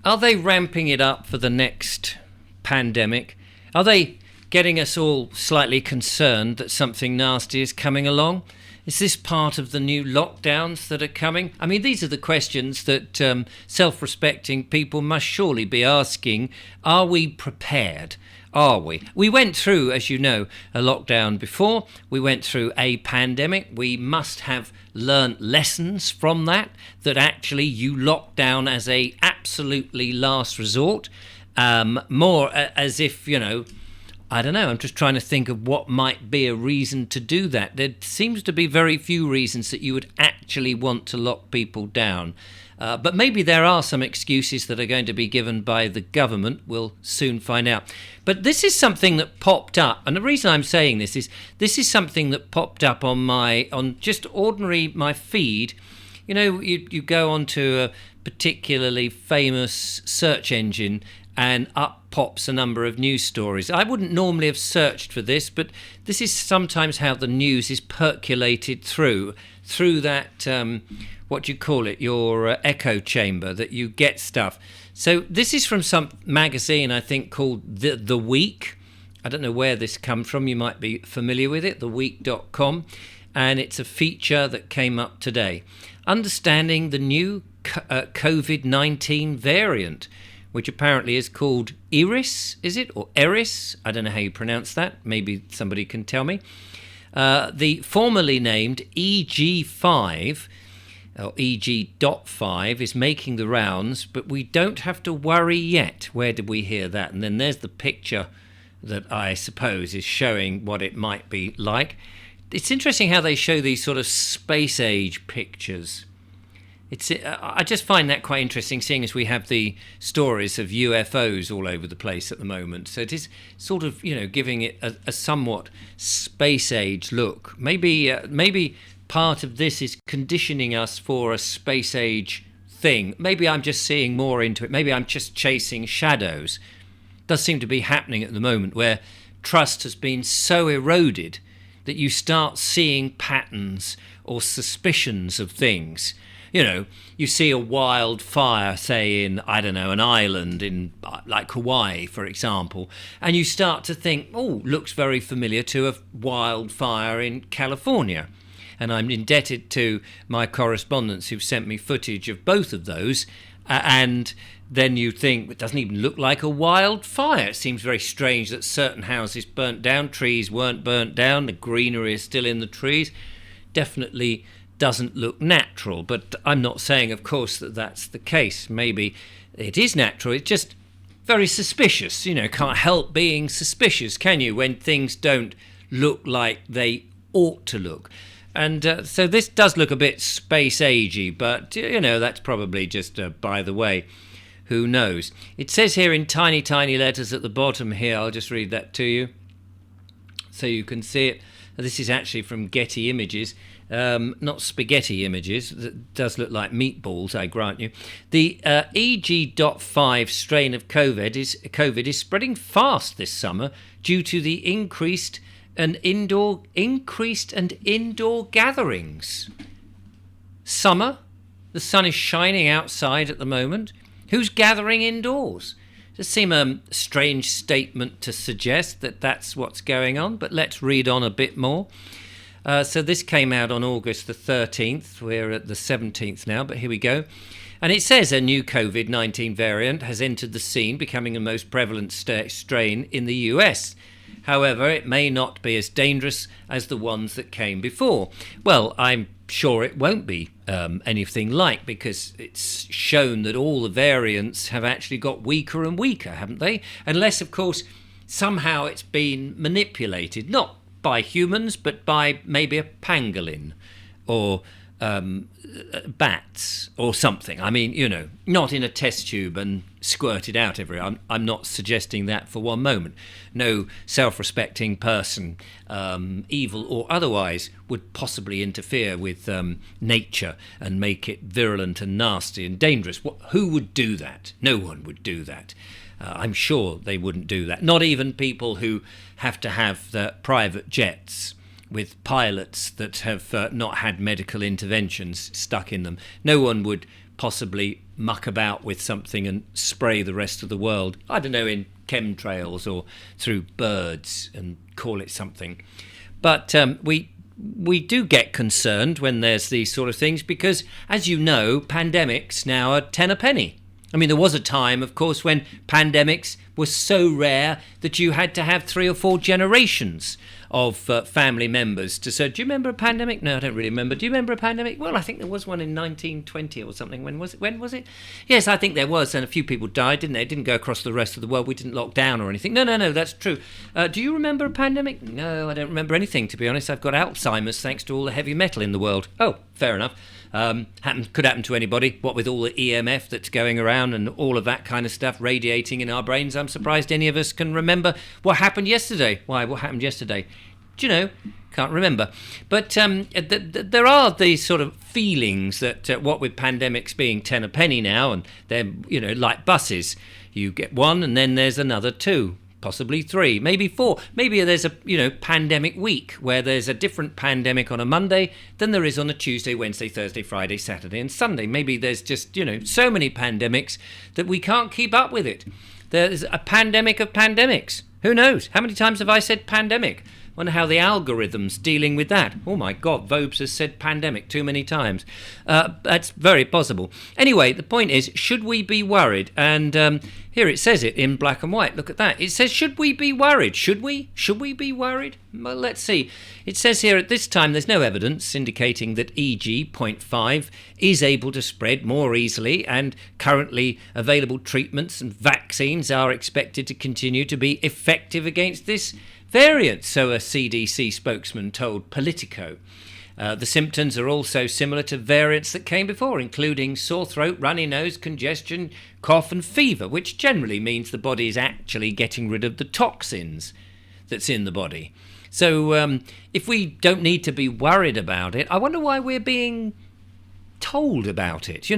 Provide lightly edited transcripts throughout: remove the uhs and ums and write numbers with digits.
Are they ramping it up for the next pandemic? Are they getting us all slightly concerned that something nasty is coming along? Is this part of the new lockdowns that are coming? I mean, these are the questions that self-respecting people must surely be asking. Are we prepared? Are we? We went through, as you know, a lockdown before. We went through a pandemic. We must have learnt lessons from that actually you lock down as a absolutely last resort. More as if, I don't know, I'm just trying to think of what might be a reason to do that. There seems to be very few reasons that you would actually want to lock people down. But maybe there are some excuses that are going to be given by the government. We'll soon find out. But this is something that popped up. And the reason I'm saying this is something that popped up on just ordinary my feed. You go onto a particularly famous search engine and up pops a number of news stories. I wouldn't normally have searched for this, but this is sometimes how the news is percolated through that, what do you call it, your echo chamber, that you get stuff. So this is from some magazine, I think, called The Week. I don't know where this comes from. You might be familiar with it, theweek.com. And it's a feature that came up today. Understanding the new Covid-19 variant, which apparently is called Eris, is it? Or Eris? I don't know how you pronounce that. Maybe somebody can tell me. The formerly named EG5, or EG.5, is making the rounds, but we don't have to worry yet. Where did we hear that? And then there's the picture that I suppose is showing what it might be like. It's interesting how they show these sort of space age pictures. I just find that quite interesting, seeing as we have the stories of UFOs all over the place at the moment. So it is sort of, giving it a somewhat space age look. Maybe part of this is conditioning us for a space age thing. Maybe I'm just seeing more into it. Maybe I'm just chasing shadows. It does seem to be happening at the moment, where trust has been so eroded that you start seeing patterns or suspicions of things. You see a wildfire, say, in, I don't know, an island in, like Hawaii, for example, and you start to think, looks very familiar to a wildfire in California. And I'm indebted to my correspondents who've sent me footage of both of those. And then you think, it doesn't even look like a wildfire. It seems very strange that certain houses burnt down, trees weren't burnt down, the greenery is still in the trees. Definitely doesn't look natural, but I'm not saying, of course, that that's the case. Maybe it is natural. It's just very suspicious. Can't help being suspicious, can you, when things don't look like they ought to look? And so this does look a bit space agey, but that's probably just by the way. Who knows? It says here in tiny, tiny letters at the bottom here. I'll just read that to you so you can see it. This is actually from Getty Images. Not spaghetti images. It does look like meatballs, I grant you. The EG.5 strain of COVID is spreading fast this summer due to the increased and indoor gatherings. Summer, the sun is shining outside at the moment. Who's gathering indoors? Does seem a strange statement to suggest that that's what's going on, but let's read on a bit more. So this came out on August the 13th. We're at the 17th now, but here we go. And it says a new COVID-19 variant has entered the scene, becoming the most prevalent strain in the US. However, it may not be as dangerous as the ones that came before. Well, I'm sure it won't be anything like, because it's shown that all the variants have actually got weaker and weaker, haven't they? Unless, of course, somehow it's been manipulated, not by humans, but by maybe a pangolin or bats or something. I mean, not in a test tube and squirted out everywhere. I'm not suggesting that for one moment. No self-respecting person, evil or otherwise, would possibly interfere with nature and make it virulent and nasty and dangerous. Who would do that? No one would do that. I'm sure they wouldn't do that. Not even people who have to have the private jets with pilots that have not had medical interventions stuck in them. No one would possibly muck about with something and spray the rest of the world, I don't know, in chemtrails or through birds and call it something. But we do get concerned when there's these sort of things because, as you know, pandemics now are 10 a penny. I mean, there was a time, of course, when pandemics were so rare that you had to have 3 or 4 generations of family members to say, do you remember a pandemic? No, I don't really remember. Do you remember a pandemic? Well, I think there was one in 1920 or something. When was it? Yes, I think there was, and a few people died, didn't they? It didn't go across the rest of the world. We didn't lock down or anything. No, that's true. Do you remember a pandemic? No, I don't remember anything, to be honest. I've got Alzheimer's thanks to all the heavy metal in the world. Oh, fair enough. Could happen to anybody. What with all the EMF that's going around and all of that kind of stuff radiating in our brains, I'm surprised any of us can remember what happened yesterday. Why? What happened yesterday? Do you know? Can't remember. But there are these sort of feelings that what with pandemics being 10 a penny now, and they're like buses, you get one and then there's another 2. Possibly 3, maybe 4. Maybe there's a pandemic week where there's a different pandemic on a Monday than there is on a Tuesday, Wednesday, Thursday, Friday, Saturday and Sunday. Maybe there's just so many pandemics that we can't keep up with it. There's a pandemic of pandemics. Who knows? How many times have I said pandemic? Wonder how the algorithm's dealing with that. Oh my God, Vobes has said pandemic too many times. That's very possible. Anyway, the point is, should we be worried? And here it says it in black and white. Look at that. It says, should we be worried? Should we? Should we be worried? Well, let's see. It says here, at this time, there's no evidence indicating that EG.5 is able to spread more easily, and currently available treatments and vaccines are expected to continue to be effective against this variant, so a CDC spokesman told Politico. The symptoms are also similar to variants that came before, including sore throat, runny nose, congestion, cough and fever, which generally means the body is actually getting rid of the toxins that's in the body. So if we don't need to be worried about it, I wonder why we're being told about it.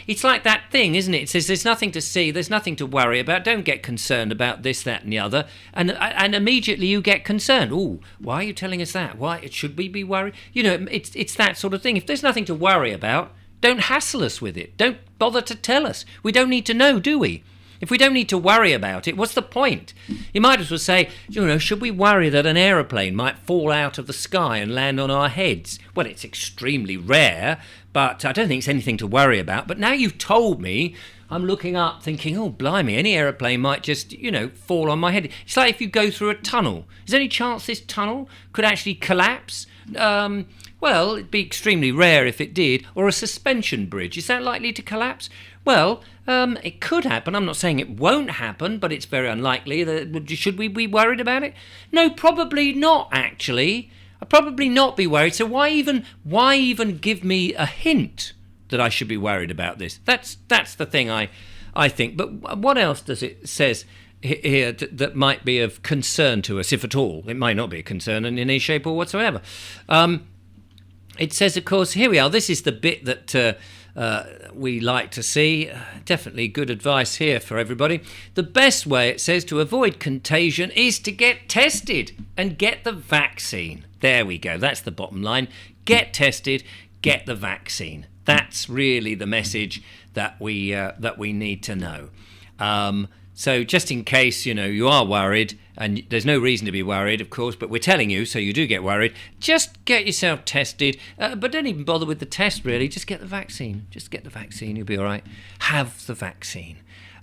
It's like that thing, isn't it? It says there's nothing to see, there's nothing to worry about, don't get concerned about this, that and the other, and immediately you get concerned. Oh, why are you telling us that? Why should we be worried? It's that sort of thing. If there's nothing to worry about, don't hassle us with it. Don't bother to tell us. We don't need to know, do we? If we don't need to worry about it, what's the point? You might as well say, should we worry that an aeroplane might fall out of the sky and land on our heads? Well, it's extremely rare, but I don't think it's anything to worry about. But now you've told me, I'm looking up thinking, oh, blimey, any aeroplane might just, fall on my head. It's like if you go through a tunnel. Is there any chance this tunnel could actually collapse? Well, it'd be extremely rare if it did. Or a suspension bridge. Is that likely to collapse? Well, it could happen. I'm not saying it won't happen, but it's very unlikely. Should we be worried about it? No, probably not, actually. I'd probably not be worried. So why even give me a hint that I should be worried about this? That's the thing I think. But what else does it says here that might be of concern to us, if at all? It might not be a concern in any shape or whatsoever. It says, of course, here we are. This is the bit that we like to see. Definitely good advice here for everybody. The best way, it says, to avoid contagion is to get tested and get the vaccine. There we go. That's the bottom line. Get tested, get the vaccine. That's really the message that we need to know. So just in case, you are worried, and there's no reason to be worried, of course, but we're telling you, so you do get worried, just get yourself tested, but don't even bother with the test, really. Just get the vaccine. Just get the vaccine. You'll be all right. Have the vaccine.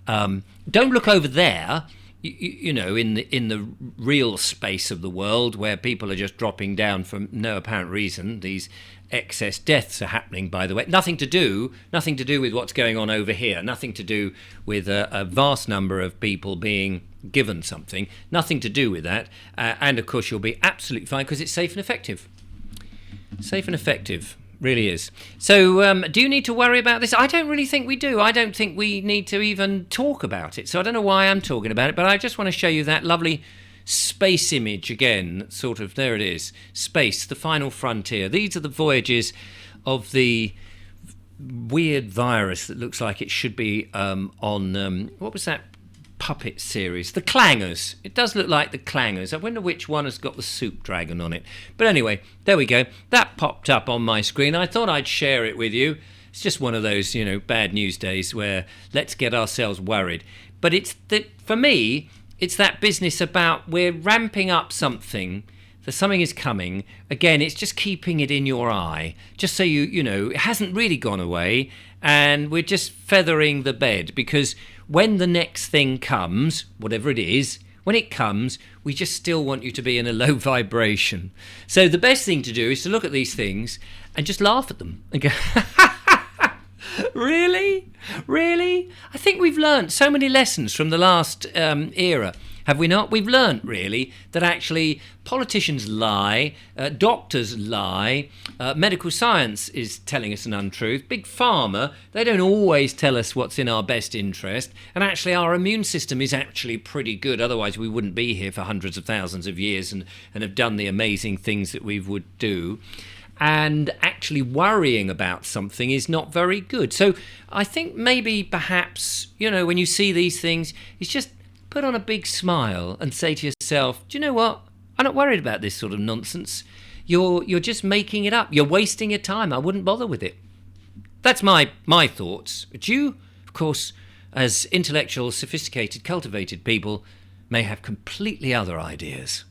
Don't look over there, in the real space of the world where people are just dropping down for no apparent reason. These excess deaths are happening, by the way. Nothing to do with what's going on over here. Nothing to do with a vast number of people being given something. Nothing to do with that. And of course, you'll be absolutely fine because it's safe and effective. Safe and effective. Really is. So do you need to worry about this? I don't really think we do. I don't think we need to even talk about it. So I don't know why I'm talking about it, but I just want to show you that lovely space image again. Sort of, there it is. Space, the final frontier. These are the voyages of the weird virus that looks like it should be on, what was that puppet series? The Clangers. It does look like the Clangers. I wonder which one has got the soup dragon on it. But anyway, there we go. That popped up on my screen. I thought I'd share it with you. It's just one of those, bad news days where let's get ourselves worried. But for me, it's that business about we're ramping up something. That something is coming. Again, it's just keeping it in your eye, just so it hasn't really gone away, and we're just feathering the bed, because when the next thing comes, whatever it is, when it comes, we just still want you to be in a low vibration. So the best thing to do is to look at these things and just laugh at them and go, really? Really? I think we've learned so many lessons from the last era. Have we not? We've learned, really, that actually politicians lie, doctors lie, medical science is telling us an untruth, Big Pharma, they don't always tell us what's in our best interest, and actually our immune system is actually pretty good, otherwise we wouldn't be here for hundreds of thousands of years and have done the amazing things that we would do. And actually worrying about something is not very good. So I think maybe perhaps, when you see these things, it's just put on a big smile and say to yourself, do you know what? I'm not worried about this sort of nonsense. You're just making it up. You're wasting your time. I wouldn't bother with it. That's my thoughts. But you, of course, as intellectual, sophisticated, cultivated people, may have completely other ideas.